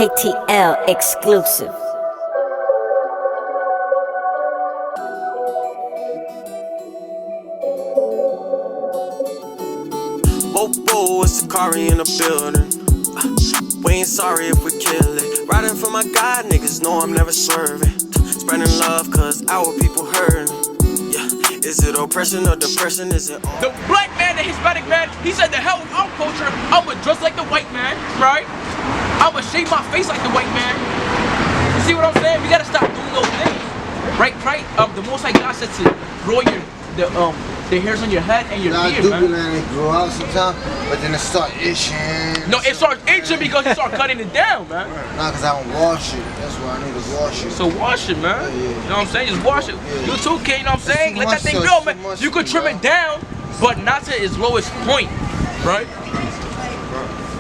KTL exclusive. Oh, it's a car in the building. We ain't sorry if we kill it. Riding for my God, niggas know I'm never swerving. Spreading love, cause our people hurting. Yeah, is it oppression or depression? Is it all? The black man, the Hispanic man, he said the hell with our culture, I'ma dress like the white man, right? I'ma shave my face like the white man. You see what I'm saying? We gotta stop doing those things. Right? The Most High God said to grow the hairs on your head and your beard, man. It grow out sometimes, but then it start itching. No, it starts itching because you start cutting it down, man. Nah, cause I don't wash it. That's why I need to wash it. So wash it, man. Yeah. You know what I'm saying? Just wash it. Yeah. You too, kid, you know what I'm saying? Let that thing go, man. You could trim it down, but not to its lowest point, right?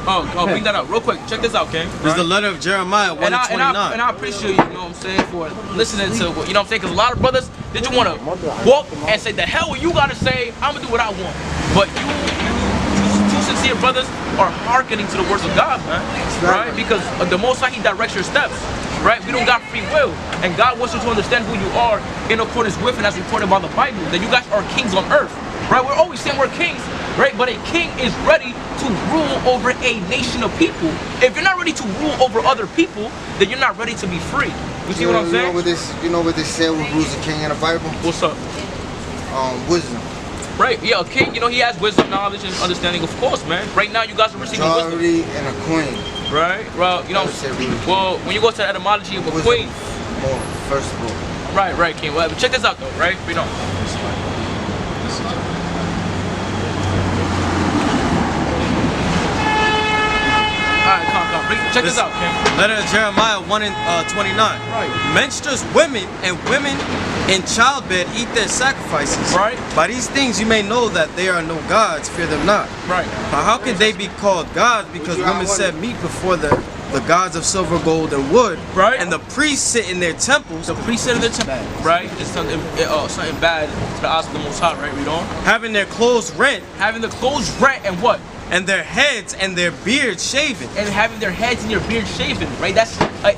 Oh, bring that up real quick. Check this out, King. This is the letter of Jeremiah 1:29. And I appreciate you, you know what I'm saying, for listening to, you know what I'm saying, because a lot of brothers, they just want to walk and say, the hell what you got to say, I'm going to do what I want. But you two sincere brothers are hearkening to the words of God, man, right? Because the Most High, He directs your steps, right? We don't got free will. And God wants you to understand who you are in accordance with and as reported by the Bible, that you guys are kings on earth, right? We're always saying we're kings, right? But a king is ready to rule over a nation of people. If you're not ready to rule over other people, then you're not ready to be free. You see what I'm saying? You know what they say with rules a king in the Bible? What's up? Wisdom. Right, yeah, a king, you know, he has wisdom, knowledge, and understanding, of course, man. Right now, you guys are receiving wisdom. Majority and a queen. Right, well, you know, well, when you go to the etymology of a queen. More, first of all. Right, king. Well, check this out, though, right? You know. Alright, calm. Check this out, King. Letter of Jeremiah 1:29. Right. Menstruous women and women in childbed eat their sacrifices. Right. By these things you may know that they are no gods, fear them not. Right. But how can they be called gods? Because women set meat before the gods of silver, gold, and wood. Right. And the priests sit in their temples. The priests sit in their temples. Right. It's something bad to the eyes of the Most High, right? Read on. Having their clothes rent. Having the clothes rent and what? And their heads and their beards shaven. And having their heads and your beard shaven, right? That's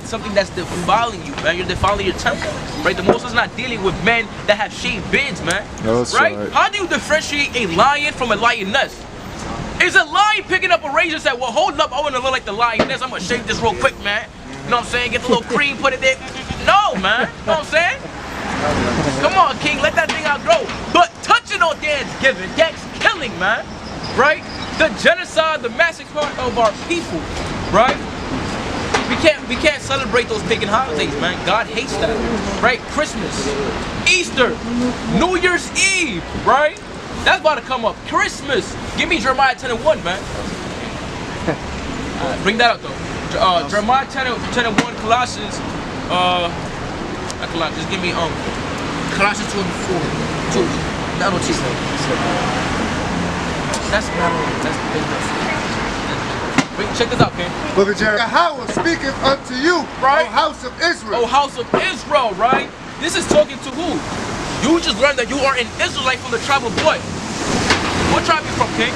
something that's defiling you, man. You're defiling your temple, right? The Most High is not dealing with men that have shaved beards, man. That's right? How do you differentiate a lion from a lioness? Is a lion picking up a razor and say, well, hold up, I want to look like the lioness. I'm going to shave this real quick, man. You know what I'm saying? Get the little cream, put it there. No, man. You know what I'm saying? Come on, King, let that thing outgrow. But touching on Thanksgiving, that's killing, man. Right? The genocide, the massacre of our people, right? We can't celebrate those pagan holidays, man. God hates that, right? Christmas, Easter, New Year's Eve, right? That's about to come up. Christmas. Give me Jeremiah 10:1, man. Bring that up though. Jeremiah 10:1, Colossians. Just give me Colossians 2:4. 2. That don't cheat. That's the big difference. Wait, check this out, King. Look at Yahweh speaketh unto you, right? O house of Israel. O house of Israel, right? This is talking to who? You just learned that you are an Israelite from the tribe of what? What tribe you from, King?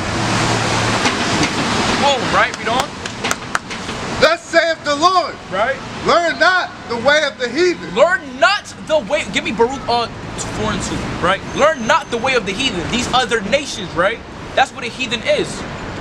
Boom, right? Read on. Thus saith the Lord. Right? Learn not the way of the heathen. Learn not the way. Give me Baruch 4:2, right? Learn not the way of the heathen. These other nations, right? That's what a heathen is,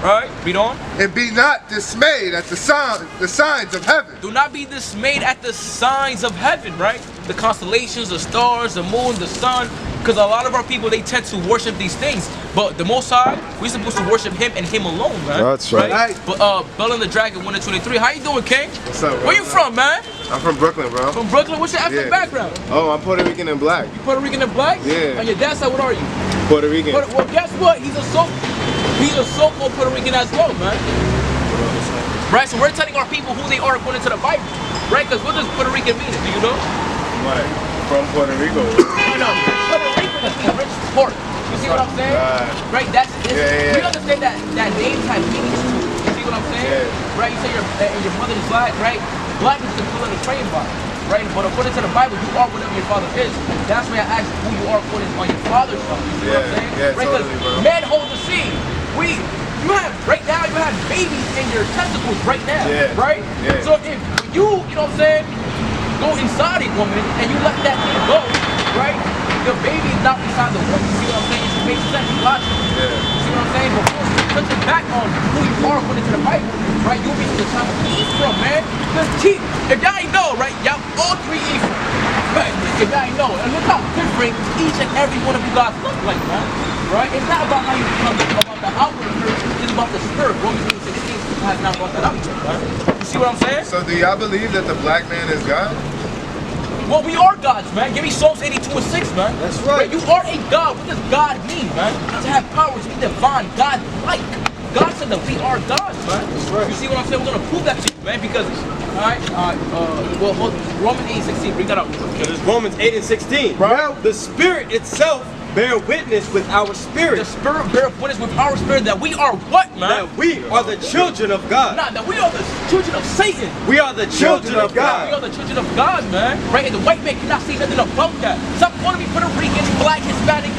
right? Read on. And be not dismayed at the signs of heaven. Do not be dismayed at the signs of heaven, right? The constellations, the stars, the moon, the sun. Because a lot of our people, they tend to worship these things. But the Most High, we're supposed to worship Him and Him alone, man. That's right. But Bell and the Dragon 1:23. How you doing, King? What's up, bro? Where you from, man? I'm from Brooklyn, bro. From Brooklyn? What's your ethnic background? Oh, I'm Puerto Rican and black. You Puerto Rican and black? Yeah. On your dad's side, what are you? Puerto Rican. Well, guess what? He's a so-called Puerto Rican as well, man. Right, so we're telling our people who they are according to the Bible, right? Because what does Puerto Rican mean? Do you know? What? From Puerto Rico. No, Puerto Rican means rich pork. You see what I'm saying? Right, we understand that names have meanings too. You see what I'm saying? Yeah. Right, you say your mother is black, right? Black is the color of the train body. Right? But according to the Bible, you are whatever your father is. That's why I asked who you are according to your father's father. You see what I'm saying? Yeah, right? totally, bro. Men hold the seed. You have right now, you have babies in your testicles right now. Yeah. Right? Yeah. So if you know what I'm saying, go inside a woman and you let that thing go, right? The baby is not inside the womb. You see what I'm saying? It makes sense, logical. Yeah. You see what I'm saying? But touching back on who you are according to the Bible, right? You'll be the time of Ephraim, man. Because if y'all ain't know, right? Y'all all three Ephraim. Right? If y'all ain't know, and look how different each and every one of you guys look like, man. Right? It's not about how you become, about the outward appearance. It's about the spirit. Romans 8:16 has not brought that up, right? You see what I'm saying? So do y'all believe that the black man is God? Well, we are gods, man. Give me Psalms 82:6, man. That's right. You are a god. What does God mean, man? To have power, to be divine, God-like. God said that we are gods, man. That's right. You see what I'm saying? We're gonna prove that to you, man. Because, well, Romans 8:16. Bring that up. Because it's Romans 8:16. Right. The Spirit itself bear witness with our spirit. The Spirit bear witness with our spirit that we are what, man? That we are the children of God. Nah, that we are the children of Satan. We are the children of We God. are the children of God, man. Right? And the white man cannot say nothing about that. Stop calling me Puerto Rican, black, Hispanic.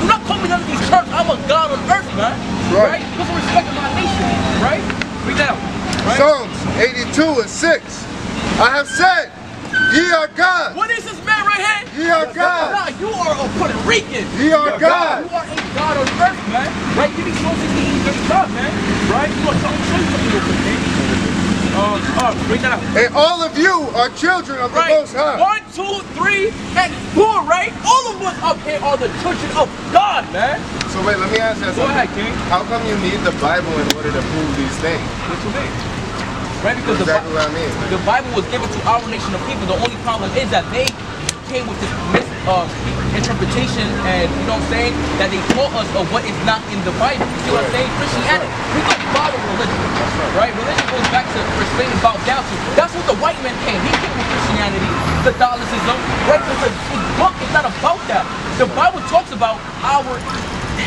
Do not call me none of these terms. I'm a God on earth, man. Right. Put some respect in my nation, right? Read that out. Right? Psalms 82:6. I have said, ye are God. What is this man right here? Ye are God. Nah, you are a Puerto Rican. Ye are God. You are a God on earth, man. Right? Give me Psalm 16:35, man. Right? You want to show you something real quick, man. Read that out. And all of you are children of the Right. Most High. 1, 2, 3, and 4, right? All of us up here are the children of God, man. So wait, let me ask you Go something. ahead, King. How come you need the Bible in order to prove these things? What you mean? Right? Because Exactly what I mean. the Bible was given to our nation of people. The only problem is that they came with this misinterpretation and, you know what I'm saying, that they taught us of what is not in the Bible. You see what I'm saying? Christianity. We don't follow religion. Right? Religion goes back to Spain and bow down to. That's what the white man came. He came with Christianity, Catholicism, right? Because his book is not about that. The Bible talks about our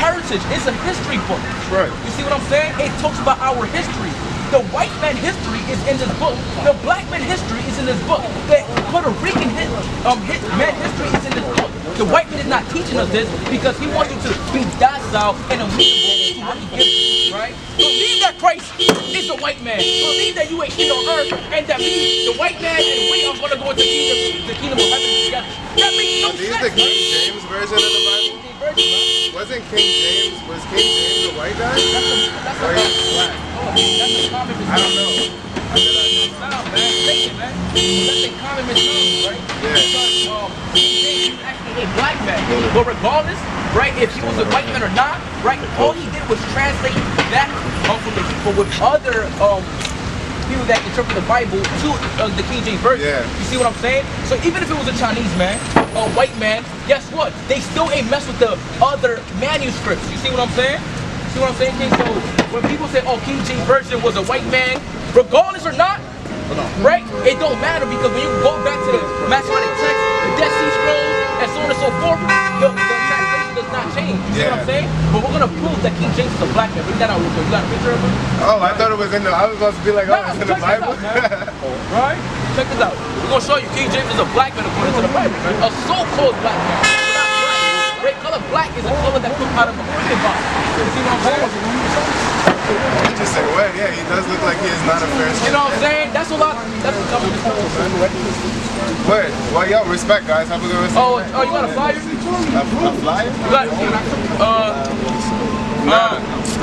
heritage. It's a history book. Right. You see what I'm saying? It talks about our history. The white man history is in this book. The black man history is in this book. The Puerto Rican man history is in this book. The white man is not teaching us this because he wants you to be docile and amenable to what he gives you, right? Believe that Christ is the white man. Believe that you ain't king on earth and that we, the white man, and we are going to go into the kingdom of heaven together. That makes no Are these sense. the King James version of the Bible? Wasn't King James, was King James a white guy? That's Or he's black? that's a common mistake. I don't know. Sound, man. Take it, man. That's a common mistake, right? Yeah. Because King James is actually a black man. But regardless, right, if he was a white man or not, right, all he did was translate that from the people with other people that interpret the Bible to the King James version. Yeah. You see what I'm saying? So even if it was a Chinese man, a white man, guess what? They still ain't mess with the other manuscripts. You see what I'm saying? See what I'm saying, King? So when people say, oh, King James version was a white man, regardless or not, right? It don't matter because when you go back to the Masoretic text, the Dead Sea Scrolls, and so on and so forth, the translation does not change. You see what I'm saying? But we're gonna prove that King James is a black man. Bring that out real quick. You got a picture of him? Oh, I thought it was in the, I was supposed to be like, oh, it's in the check this Bible. out, man. Right? Check this out. We're gonna show you King James is a black man according to the Bible. A so-called black man. Not black. Right? Color black is a color that comes out of a prison box. You see what I'm saying? Interesting. Well, yeah, he does look like he is not a Pharisee. You know what I'm saying? That's a lot. That's a couple of But, well, yo, respect, guys. Have a good rest Oh, of the you got a flyer? A flyer? You got,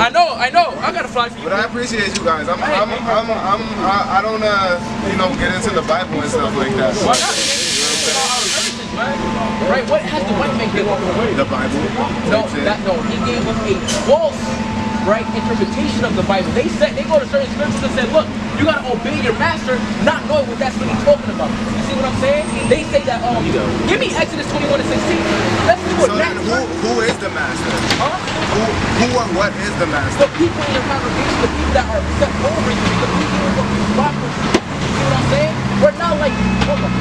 I know. I got a flyer for you. But I appreciate you guys. I don't, you know, get into the Bible and stuff like that. Why not? Right? What has the white man given us? The Bible. No, he gave us a false, right, interpretation of the Bible. They go to certain scriptures and say, look, you gotta obey your master, not knowing what that's really talking about. You see what I'm saying? They say that, give me Exodus 21:16. Let's see what So then who is the master? Huh? Who or what is the master? The people in the congregation, the people that are set over you, the people who are prophets. You see what I'm saying? We're not like, hold on.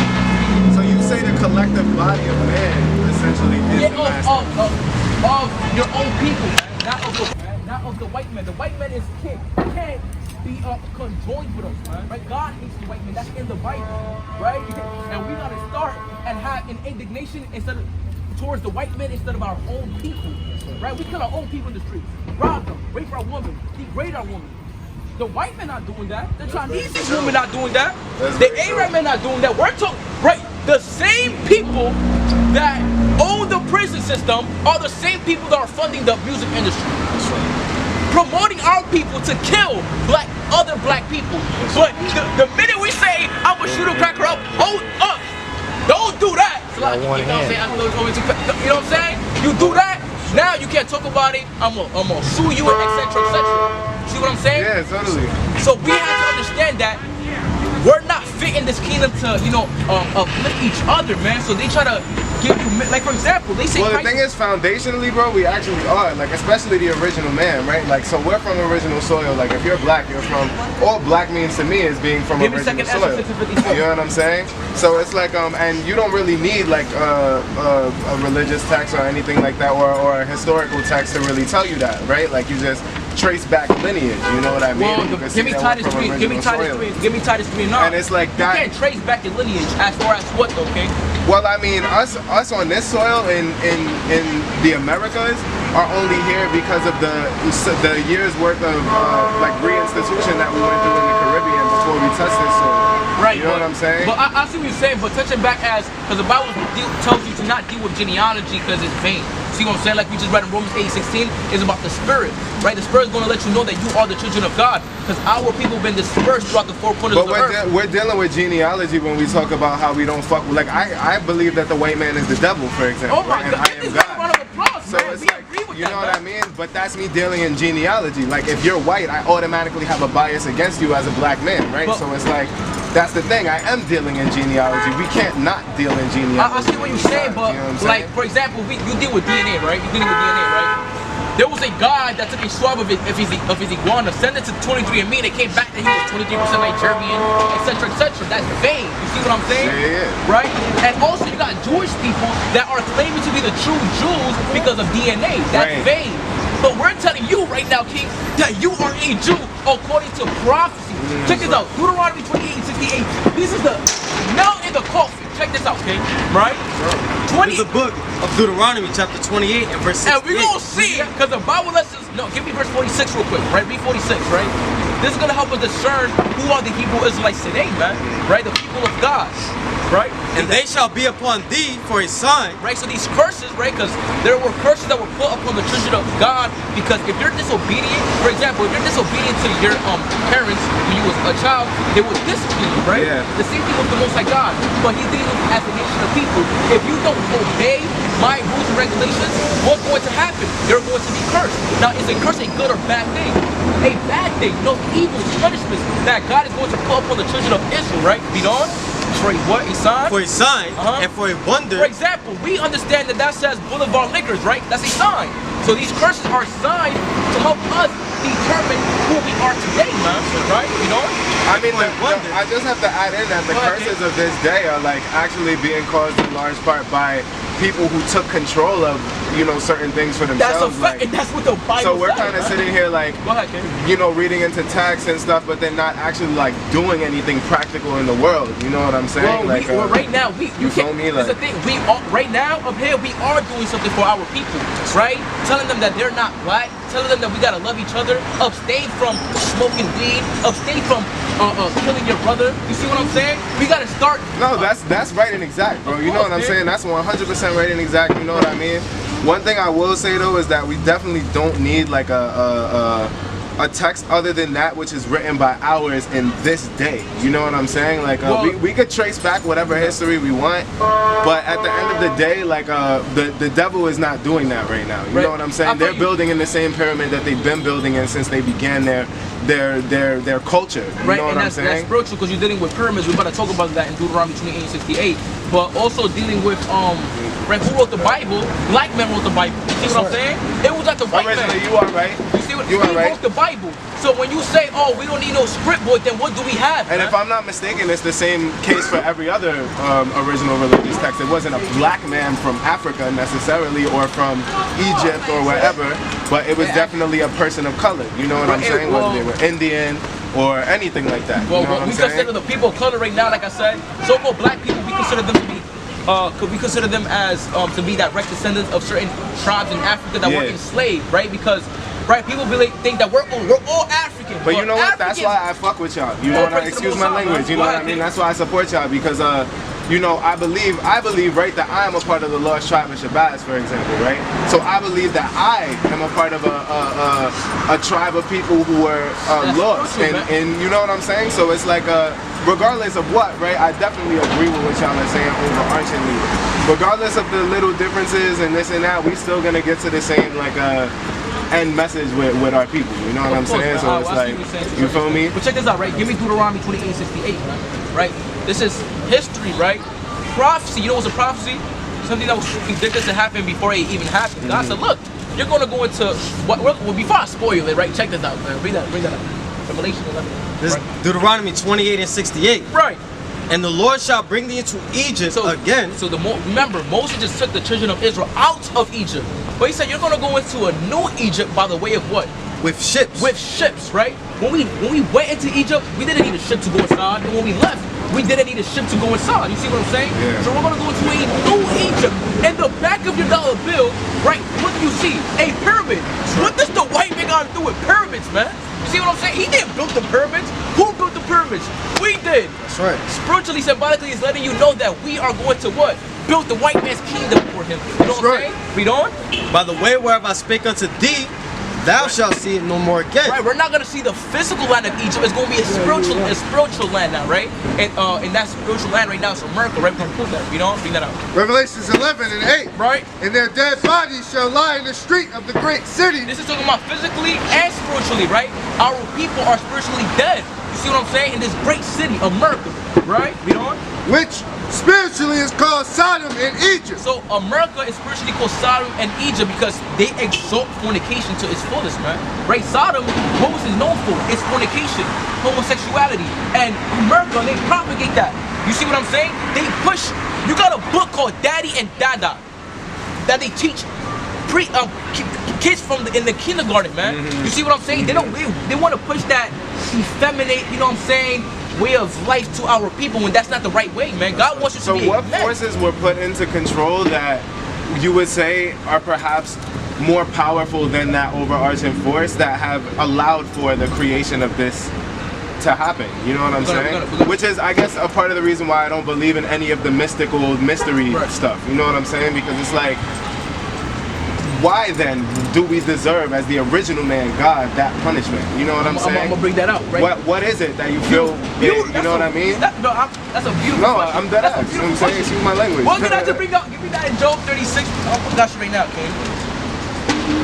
So you say the collective body of man essentially is the master? Of your own people, not of the white man. The white man is king. Can't be conjoined with us, man. Right? God hates the white man. That's in the Bible, right? And we gotta start and have an indignation towards the white man instead of our own people, right? We kill our own people in the streets, rob them, rape our women, degrade our women. The white men not doing that. The Chinese women not doing that. That's The very Arab men not doing that. We're talking, right? The same people that own the prison system are the same people that are funding the music industry. That's right. Promoting our people to kill other black people. But the minute we say, I'm gonna shoot a cracker up, hold up. Don't do that. It's like, you know what I'm saying? You know what I'm saying? You do that, now you can't talk about it. I'm gonna sue you, etc., etc. See what I'm saying? Yeah, totally. So we have to understand that we're not fitting this kingdom to, uplift each other, man. So they try to give you, like, for example, they say. Well, the thing is, foundationally, bro, we actually are, like, especially the original man, right? Like, so we're from original soil. Like, if you're black, you're from. All black means to me is being from original soil. You know what I'm saying? So it's like, and you don't really need like a religious text or anything like that, or a historical text to really tell you that, right? Like, you just trace back lineage. You know what I mean? Well, give me Titus 3. Give me Titus 3 and 9. And it's like that. You can't trace back your lineage as far as what, okay? Well, I mean, us on this soil in the Americas are only here because of the years worth of like reinstitution that we went through in the Caribbean before we touched this soil. Right. You know what I'm saying? But I see what you're saying. But touching back because the Bible tells you to not deal with genealogy because it's vain. See what I'm saying? Like we just read in Romans 8:16 is about the Spirit, right? The Spirit is going to let you know that you are the children of God because our people have been dispersed throughout the four corners of the earth. But we're dealing with genealogy when we talk about how we don't fuck with. Like I believe that the white man is the devil, for example. Oh my right? God! And I am God. Round of applause, So man. it's We like, agree with you that, know what man. I mean? But that's me dealing in genealogy. Like if you're white, I automatically have a bias against you as a black man, right? But, so it's like, that's the thing. I am dealing in genealogy. We can't not deal in genealogy. I see what you're saying, but you know what I'm like saying? for example, you deal with DNA, right? You're dealing with DNA, right? There was a guy that took a swab of his iguana, sent it to 23andMe, and it came back that he was 23% Nigerian, etc., etc. That's vain. You see what I'm saying? Yeah. Right? And also you got Jewish people that are claiming to be the true Jews because of DNA. That's Right. vain. But we're telling you right now, King, that you are a Jew according to prophecy. Check this out. Deuteronomy 28:68. This is the nail in the coffin. Check this out, King. Right? It's the book of Deuteronomy, chapter 28 and verse 68. And we're going to see, because the Bible lets us, no, give me verse 46 real quick, right? Read 46, right? This is going to help us discern who are the Hebrew Israelites today, man. Right? The people of God. Right? And they shall be upon thee for a sign. Right? So these curses, right? Because there were curses that were put upon the children of God. Because if you're disobedient, for example, if you're disobedient to your parents when you was a child, they would discipline you, right? Yeah. The same thing with the Most High God. But He's dealing with as a nation of people. If you don't obey my rules and regulations, what's going to happen? You're going to be cursed. Now, is a curse a good or bad thing? A bad thing. No evils, punishments that God is going to put upon the children of Israel, right? Read on. For a what? A sign? For a sign and for a wonder. For example, we understand that says Boulevard Liquors, right? That's a sign. So these curses are signs to help us determine who we are today, man. Right? You know? I mean, I just have to add in that the curses of this day are like actually being caused in large part by people who took control of, you know, certain things for themselves. That's a fact, and that's what the Bible says. So we're kind of sitting here like, go ahead, Ken. you know, reading into text and stuff, but they're not actually like doing anything practical in the world. You know what I'm saying? Well, like, right now, you feel me? That's the thing. We are right now up here. We are doing something for our people, right? Telling them that they're not black. Telling them that we gotta love each other. Abstain from smoking weed. Abstain from killing your brother. You see what I'm saying? We gotta start. No, that's right and exact, bro. You know what I'm saying? That's 100% right and exact. You know what I mean? One thing I will say though is that we definitely don't need like a text other than that which is written by ours in this day. You know what I'm saying? Like we could trace back whatever history we want, but at the end of the day, like the devil is not doing that right now. You know what I'm saying? They're building in the same pyramid that they've been building in since they began their culture. You know what I'm saying? That's spiritual because you're dealing with pyramids. We're about to talk about that in Deuteronomy 28:68. But also dealing with right, who wrote the Bible? Black men wrote the Bible. You see what I'm saying? It was like the white man. You are right. You see what you are right. wrote the Bible. So when you say, oh, we don't need no script boy, then what do we have? And if I'm not mistaken, it's the same case for every other original religious text. It wasn't a black man from Africa necessarily, or from Egypt or wherever, but it was definitely a person of color. You know what I'm saying? Whether they were Indian or anything like that. Well, you know what we I'm saying? consider the people of color right now, like I said, so-called black people, we consider them to be we consider them as to be direct descendants of certain tribes in Africa that were enslaved, right? Because right? People think that we're all African. But you know what? That's Africans- why I fuck with y'all. You know what? Excuse my language. You know what I mean? That's why I support y'all because you know, I believe, right, that I am a part of the lost tribe of Shabazz, for example, right? So I believe that I am a part of a tribe of people who are lost, and you know what I'm saying? So it's like, regardless of what, right, I definitely agree with what y'all are saying overarchingly. Regardless of the little differences and this and that, we still gonna get to the same, like, end message with our people, you know what I'm saying? So it's like, you feel me? But check this out, right? Give me Deuteronomy 28:68, right? This is history, right? Prophecy, you know what's a prophecy? Something that was predicted to happen before it even happened. God said, look, you're gonna go into, well, before I spoil it, right? Check this out, man. Bring that up. Revelation 11. This right? Deuteronomy 28:68. Right. And the Lord shall bring thee into Egypt again. So remember, Moses just took the children of Israel out of Egypt. But he said you're gonna go into a new Egypt by the way of what? With ships. With ships, right? When we went into Egypt, we didn't need a ship to go inside. And when we left, we didn't need a ship to go inside. You see what I'm saying? Yeah. So we're gonna go into a new Egypt. In the back of your dollar bill, right? What do you see? A pyramid. What does the white man got to do with pyramids, man? You see what I'm saying? He didn't build the pyramids. Who built the pyramids? We did. That's right. Spiritually, symbolically, is letting you know that we are going to what? Build the white man's kingdom for him. You know what I'm saying? Read on. By the way whereof I spake unto thee, thou shalt see it no more again. Right, we're not gonna see the physical land of Egypt. It's gonna be a spiritual land now, right? And that spiritual land right now is America, right? We're gonna prove that. You know, bring that out. Revelations 11:8. Right. And their dead bodies shall lie in the street of the great city. This is talking about physically and spiritually, right? Our people are spiritually dead. You see what I'm saying? In this great city, America, right? Read on. Which spiritually is called Sodom and Egypt. So America is spiritually called Sodom and Egypt because they exalt fornication to its fullest, man. Right? Sodom, what was it known for? It's fornication, homosexuality, and America, they propagate that. You see what I'm saying? They push. You got a book called Daddy and Dada that they teach kids in the kindergarten, man. You see what I'm saying? They want to push that effeminate, you know what I'm saying, way of life to our people when that's not the right way, man. God wants you to be. So what forces were put into control that you would say are perhaps more powerful than that overarching force that have allowed for the creation of this to happen? You know what I'm saying? Which is, I guess, a part of the reason why I don't believe in any of the mystical mystery stuff. You know what I'm saying? Because it's like, why then do we deserve, as the original man, God, that punishment? You know what I'm saying? I'm gonna bring that out, right? What is it that you feel? You know what I mean? That's a beautiful. No, question. I'm dead ass. You know what I'm saying? Excuse my language. Well, can I just bring out? Give me that in Job 36. I'll put that right now, okay?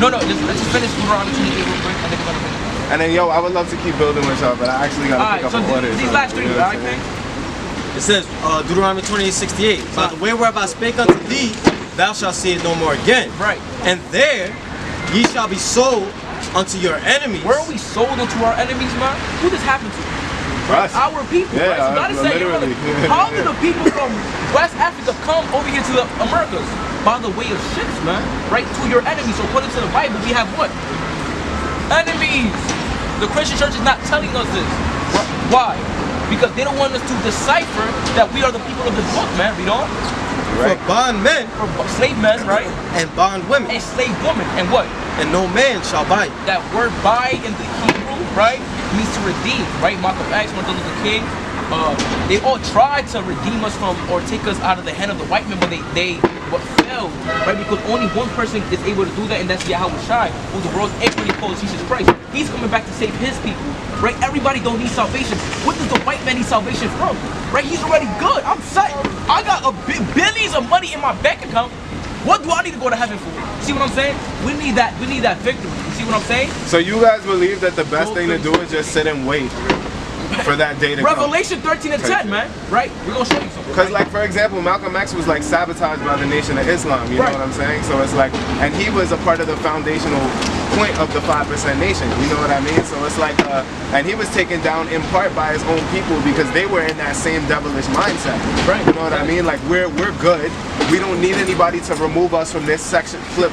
No, let's just finish Deuteronomy 28 real quick. I think I'm gonna finish. And then, yo, I would love to keep building with y'all, but I actually gotta pick up on orders. These last three, alright, man? It says, Deuteronomy 28:68. By the way whereof I spake unto thee, thou shalt see it no more again. Right. And there ye shall be sold unto your enemies. Where are we sold unto our enemies, man? Who this happened to? Us. Our people, right? So God is saying, how did the people from West Africa come over here to the Americas? By the way of ships, man. Right? To your enemies. So according to the Bible, we have what? Enemies. The Christian church is not telling us this. Why? Because they don't want us to decipher that we are the people of this book, man. Read on. For bondmen, For slave men, right? and bondwomen, And slave women. And what? and no man shall buy. That word buy in the Hebrew, right, means to redeem, right? Malcolm X, Martin Luther King, they all tried to redeem us from or take us out of the hand of the white men, but they failed, right? Because only one person is able to do that, and that's Yahweh Shai, who the world equally calls Jesus Christ. He's coming back to save his people, right? Everybody don't need salvation. What does the white man need salvation from? Right? He's already good. I'm set. I got billions of money in my bank account. What do I need to go to heaven for? See what I'm saying? We need that victory. You see what I'm saying? So you guys believe that the best thing to do is just sit and wait for that day to come? Revelation 13 and 10, man. Right? We're gonna show you something. Because, like, for example, Malcolm X was like sabotaged by the Nation of Islam. You know what I'm saying? So it's like, and he was a part of the foundational point of the 5% nation. You know what I mean? So it's like, and he was taken down in part by his own people because they were in that same devilish mindset. Right. You know what I mean? Like, we're good. We don't need anybody to remove us from this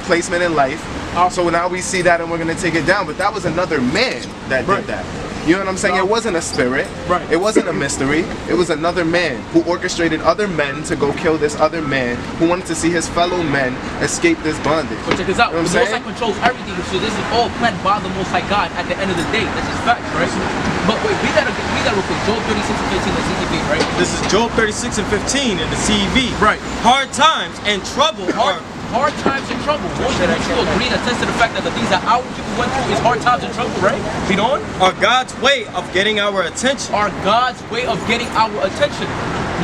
placement in life. So now we see that and we're gonna take it down. But that was another man that did that. You know what I'm saying? It wasn't a spirit. Right. It wasn't a mystery. It was another man who orchestrated other men to go kill this other man who wanted to see his fellow men escape this bondage. But check this out. You know The what I'm Most High saying? controls everything, so this is all planned by the Most High God at the end of the day. That's just facts, right? But wait, we gotta look at Job 36 and 15 and CTV, right? This is Job 36 and 15 in the CEV. Right. Hard times and trouble are Hard times and trouble. Won't you agree and attest to the fact that the things that our people went through is hard times and trouble, right? Be on? are God's way of getting our attention. Are God's way of getting our attention.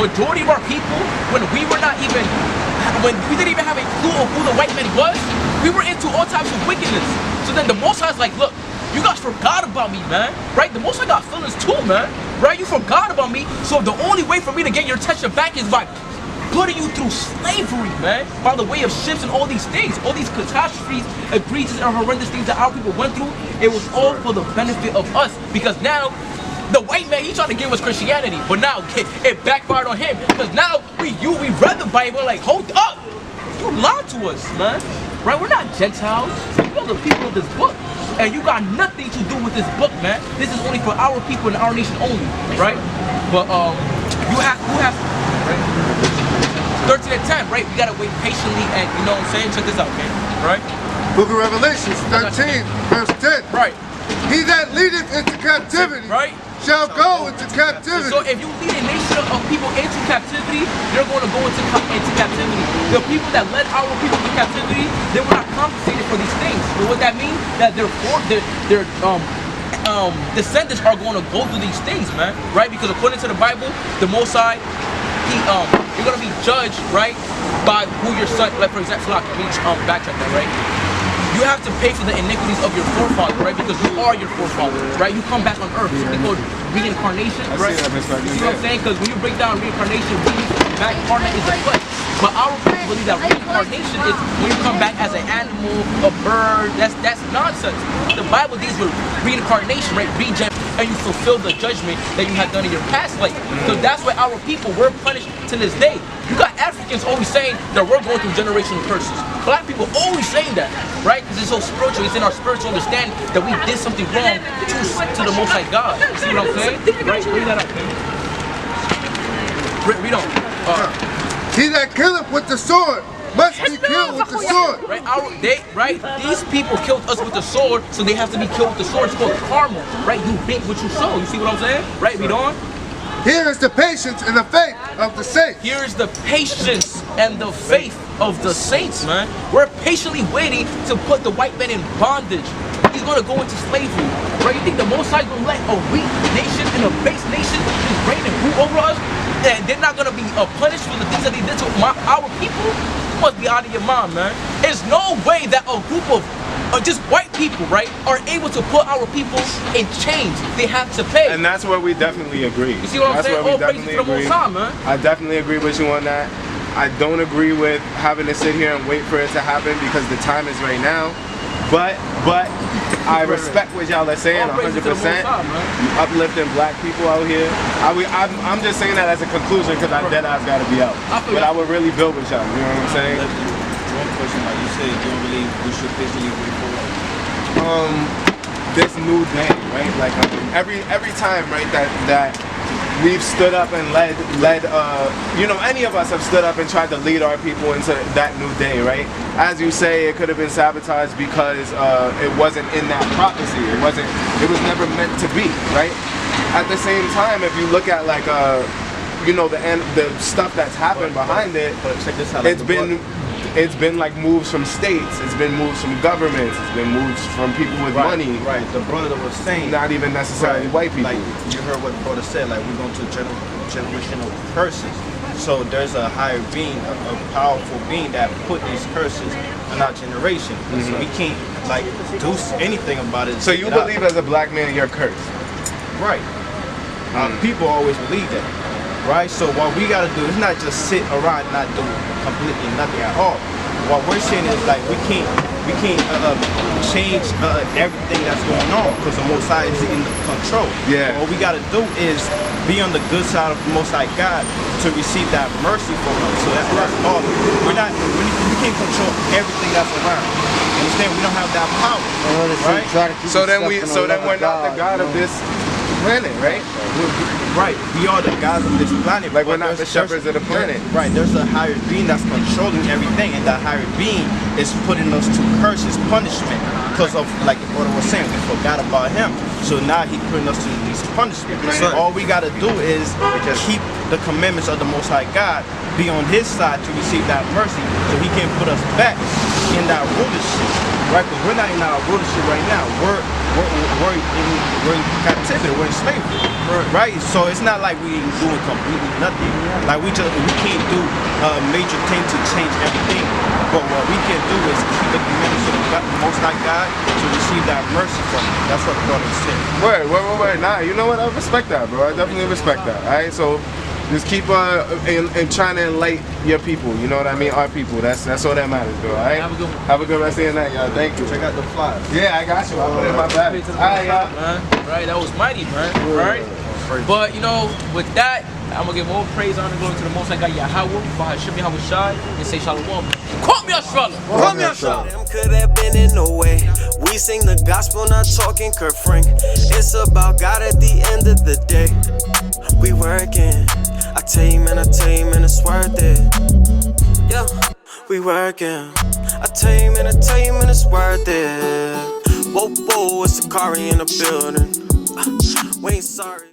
Majority of our people, when we didn't even have a clue of who the white man was, we were into all types of wickedness. So then the Most High's like, look, you guys forgot about me, man, right? The Most High got feelings too, man, right? You forgot about me, so the only way for me to get your attention back is by putting you through slavery, man, by the way of ships and all these things, all these catastrophes, egregious and horrendous things that our people went through. It was all for the benefit of us, because now the white man, he tried to give us Christianity, but now it backfired on him, because now we read the Bible like, hold up, you lied to us, man, right? We're not Gentiles, we're the people of this book, and you got nothing to do with this book, man. This is only for our people and our nation only, right? But who has right? 13 and 10, right? We gotta wait patiently, and you know what I'm saying? Check this out, okay? Right? Book of Revelations 13, verse 10. Right. He that leadeth into captivity Right? shall go into captivity. So if you lead a nation of people into captivity, they're going to go into captivity. The people that led our people into captivity, they were not compensated for these things. But what that means? That their descendants are going to go through these things, man. Right? Because according to the Bible, the Most High, you're gonna be judged, right, by who your son. Like for example, let me backtrack that, right? You have to pay for the iniquities of your forefathers, right? Because you are your forefathers, right? You come back on earth. It's something called reincarnation, right? You see what I'm saying? Because when you break down reincarnation, reincarnate is the flesh. But our people believe that reincarnation is when you come back as an animal, a bird. That's nonsense. The Bible deals with reincarnation, right? Regen. And you fulfill the judgment that you had done in your past life. So that's why our people were punished to this day. You got Africans always saying that we're going through generational curses. Black people always saying that, right? Because it's so spiritual. It's in our spiritual understanding that we did something wrong to the Most High God. See what I'm saying? Right? Read that up. Read on. He that killeth with the sword must be killed with the sword. Right? These people killed us with the sword, so they have to be killed with the sword. It's called karma, right? You reap what you sow. You see what I'm saying? Right? Read on. Here is the patience and the faith of the saints. Here is the patience and the faith of the saints, man. We're patiently waiting to put the white man in bondage. He's going to go into slavery, right? You think the Most High is going to let a weak nation and a base nation just reign and rule over us? And they're not going to be punished for the things that they did to our people? You must be out of your mind, man. There's no way that a group of just white people, right, are able to put our people in chains. They have to pay. And that's where we definitely agree. You see what I'm saying? All praises to the Most High, man. I definitely agree with you on that. I don't agree with having to sit here and wait for it to happen because the time is right now. But I respect what y'all are saying 100%. Uplifting black people out here. I'm just saying that as a conclusion because I dead eyes gotta be out. But I would really build with y'all. You know what I'm saying? One question, like you said, you don't believe we should patiently wait for this new day, right? Like every time, right, that we've stood up and led you know, any of us have stood up and tried to lead our people into that new day, right? As you say, it could have been sabotaged because it wasn't in that prophecy. It was never meant to be, right? At the same time, if you look at like you know, the stuff that's happened behind it, but check this out, like it's been like moves from states, it's been moves from governments, it's been moves from people with money. Right, the brother was saying, not even necessarily white people. Like you heard what the brother said, like we're going to generational curses. So there's a higher being, a powerful being that put these curses in our generation. So we can't like do anything about it. So you believe as a black man you're cursed? Right. People always believe that. Right? So what we gotta do is not just sit around and not do completely nothing at all. What we're saying is like we can't change everything that's going on because the Most High is in control. Yeah. What we gotta do is be on the good side of the Most High God to receive that mercy from Him. So that's all. We can't control everything that's around. You understand? We don't have that power. Right? So then we're not the God of this planet, right? Right, we are the gods of this planet. Like, we're but not the shepherds of the planet. Right, there's a higher being that's controlling everything, and that higher being is putting us to curses, punishment, because of, like what I was saying, we forgot about him. So now he's putting us to these punishments. So all we gotta do is keep the commandments of the Most High God, be on his side to receive that mercy, so he can put us back in that rulership, right? Because we're not in our rulership right now. We're in captivity. We're in slavery, right? So it's not like we doing completely nothing. Like we can't do a major thing to change everything. But what we can do is keep the commandments of the Most High God to receive that mercy from him. That's what the brother said. Word. Nah, you know what? I respect that, bro. I definitely respect that. All right, so. Just keep and trying to enlighten your people, you know what I mean? Our people, that's all that matters, bro, all right? Have a good one. Have a good rest of your night, y'all. Thank you. Check out the flyers. Yeah, I got you. I'll put it in my bag. All right, y'all. Man. Right, that was mighty, man. Right? But, you know, with that, I'm going to give more praise, honor, glory to the Most High God, Yahweh, for Yashamiyah Yasharahla, and say Shalom. Quote me, Yasharahla. Quote me, Yasharahla. Them could have been in no way. We sing the gospel, not talking Kurt Frank. It's about God at the end of the day. We working. I tell you, man, it's worth it. Yeah, we working. I tell you, man, it's worth it. Whoa, it's a car in the building. We ain't sorry.